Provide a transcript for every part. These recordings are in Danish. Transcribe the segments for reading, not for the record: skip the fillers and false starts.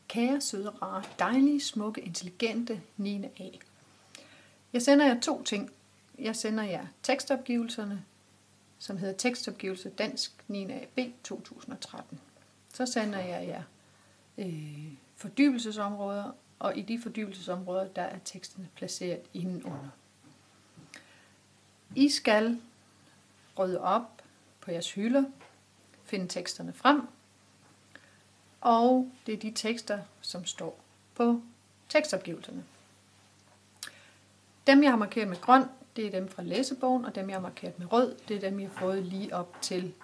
Kære, søde, rare, dejlige, smukke, intelligente 9. A. Jeg sender jer 2 ting. Jeg sender jer tekstopgivelserne, som hedder Tekstopgivelse Dansk 9. A B 2013. Så sender jeg jer fordybelsesområder, og i de fordybelsesområder, der er teksterne placeret indenunder. I skal rydde op på jeres hylder, finde teksterne frem, og det er de tekster, som står på tekstopgivelserne. Dem, jeg har markeret med grøn, det er dem fra læsebogen, og dem, jeg har markeret med rød, det er dem, jeg har fået lige op til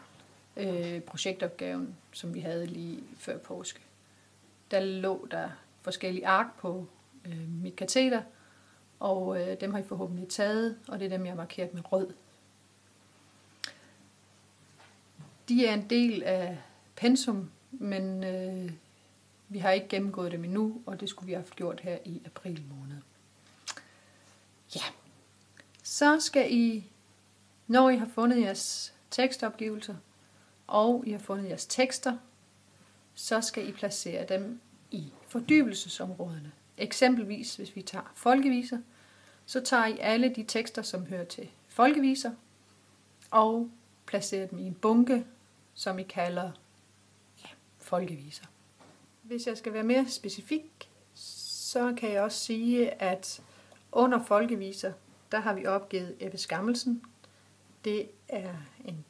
projektopgaven, som vi havde lige før påske. Der lå der forskellige ark på mit kateter, og dem har I forhåbentlig taget, og det er dem, jeg har markeret med rød. De er en del af pensum, men vi har ikke gennemgået dem endnu, og det skulle vi have gjort her i april måned. Ja, så skal I, når I har fundet jeres tekstopgivelser, og I har fundet jeres tekster, så skal I placere dem i fordybelsesområderne. Eksempelvis, hvis vi tager folkeviser, så tager I alle de tekster, som hører til folkeviser, og placerer dem i en bunke, som I kalder folkeviser. Hvis jeg skal være mere specifik, så kan jeg også sige, at under folkeviser, der har vi opgivet Ebbe Skammelsen. Det er en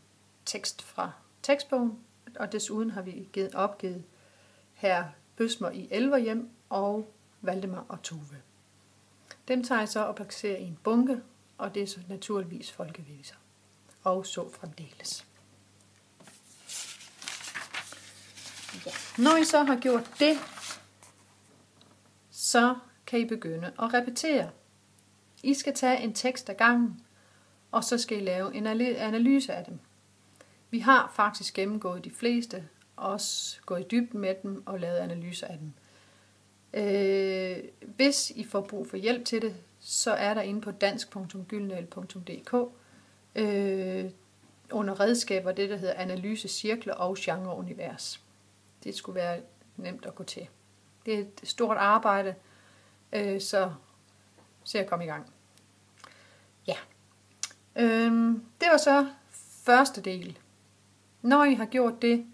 tekst fra tekstbogen, og desuden har vi opgivet Herr Bøsmer i Elverhjem og Valdemar og Tove. Dem tager jeg så og placerer i en bunke, og det er så naturligvis folkeviser. Og så fremdeles. Ja. Når I så har gjort det, så kan I begynde at repetere. I skal tage en tekst ad gangen, og så skal I lave en analyse af dem. Vi har faktisk gennemgået de fleste, også gået i dybden med dem og lavet analyser af dem. Hvis I får brug for hjælp til det, så er der inde på dansk.gyldendal.dk under redskaber det, der hedder analyse, cirkler og genreunivers. Det skulle være nemt at gå til. Det er et stort arbejde, så jeg komme i gang. Ja. Det var så første del. Når I har gjort det,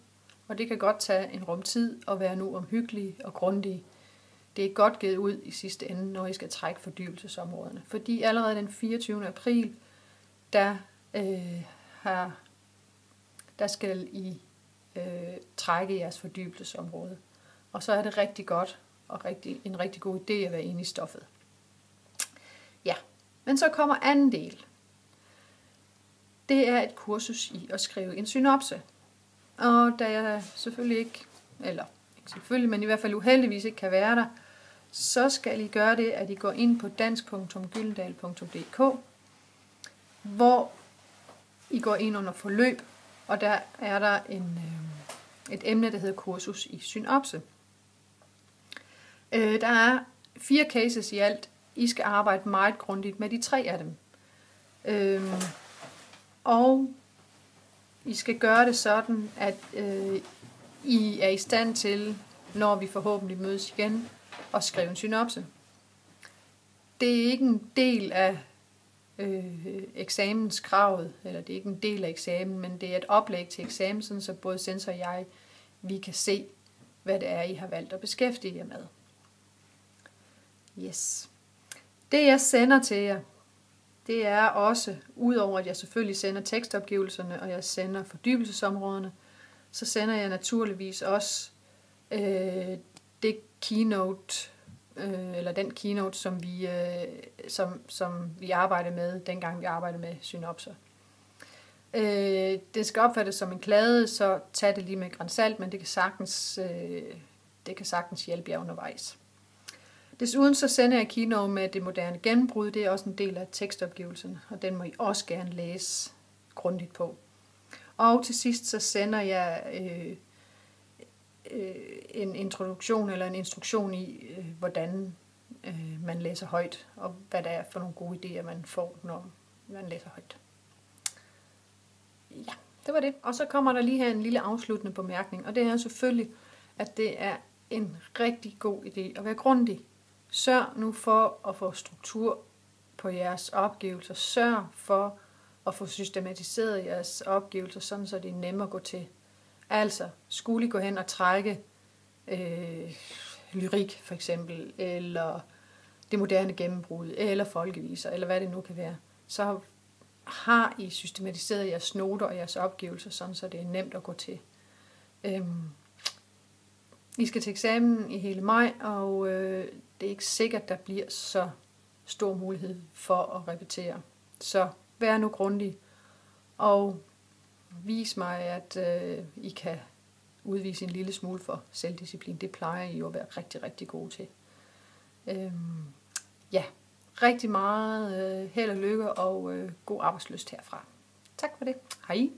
og det kan godt tage en rum tid og være nu omhyggelige og grundige, det er godt givet ud i sidste ende, når I skal trække fordybelsesområderne. Fordi allerede den 24. april, der skal I trække jeres fordybelsesområde. Og så er det rigtig godt og en rigtig god idé at være inde i stoffet. Ja, men så kommer anden del. Det er et kursus i at skrive en synopse. Og da jeg selvfølgelig ikke, eller ikke selvfølgelig, men i hvert fald uheldigvis ikke kan være der, så skal I gøre det, at I går ind på dansk.gyldendal.dk, hvor I går ind under forløb, og der er der et emne, der hedder kursus i synopse. Der er 4 cases i alt. I skal arbejde meget grundigt med de 3 af dem. Og I skal gøre det sådan, at I er i stand til, når vi forhåbentlig mødes igen, at skrive en synopse. Det er ikke en del af eksamenskravet, eller det er ikke en del af eksamen, men det er et oplæg til eksamen, sådan så både censor og jeg, vi kan se, hvad det er, I har valgt at beskæftige jer med. Yes. Det jeg sender til jer, det er også, udover at jeg selvfølgelig sender tekstopgivelserne, og jeg sender fordybelsesområderne, så sender jeg naturligvis også det keynote, eller den keynote, som vi arbejdede med, dengang vi arbejdede med synopser. Det skal opfattes som en klade, så tag det lige med gran salt, men det kan sagtens hjælpe jer undervejs. Desuden så sender jeg keynote med det moderne gennembrud. Det er også en del af tekstopgivelsen, og den må I også gerne læse grundigt på. Og til sidst så sender jeg en introduktion eller en instruktion i, hvordan man læser højt, og hvad det er for nogle gode idéer, man får, når man læser højt. Ja, det var det. Og så kommer der lige her en lille afsluttende bemærkning, og det er selvfølgelig, at det er en rigtig god idé at være grundig. Sørg nu for at få struktur på jeres opgavelser. Sørg for at få systematiseret jeres opgavelser, sådan så det er nemmere at gå til. Altså, skulle I gå hen og trække lyrik for eksempel, eller det moderne gennembrud, eller folkeviser, eller hvad det nu kan være, så har I systematiseret jeres noter og jeres opgavelser, sådan så det er nemt at gå til. I skal til eksamen i hele maj, og det er ikke sikkert, der bliver så stor mulighed for at repetere. Så vær nu grundig, og vis mig, at I kan udvise en lille smule for selvdisciplin. Det plejer I jo at være rigtig, rigtig gode til. Ja, rigtig meget held og lykke og god arbejdslyst herfra. Tak for det. Hej.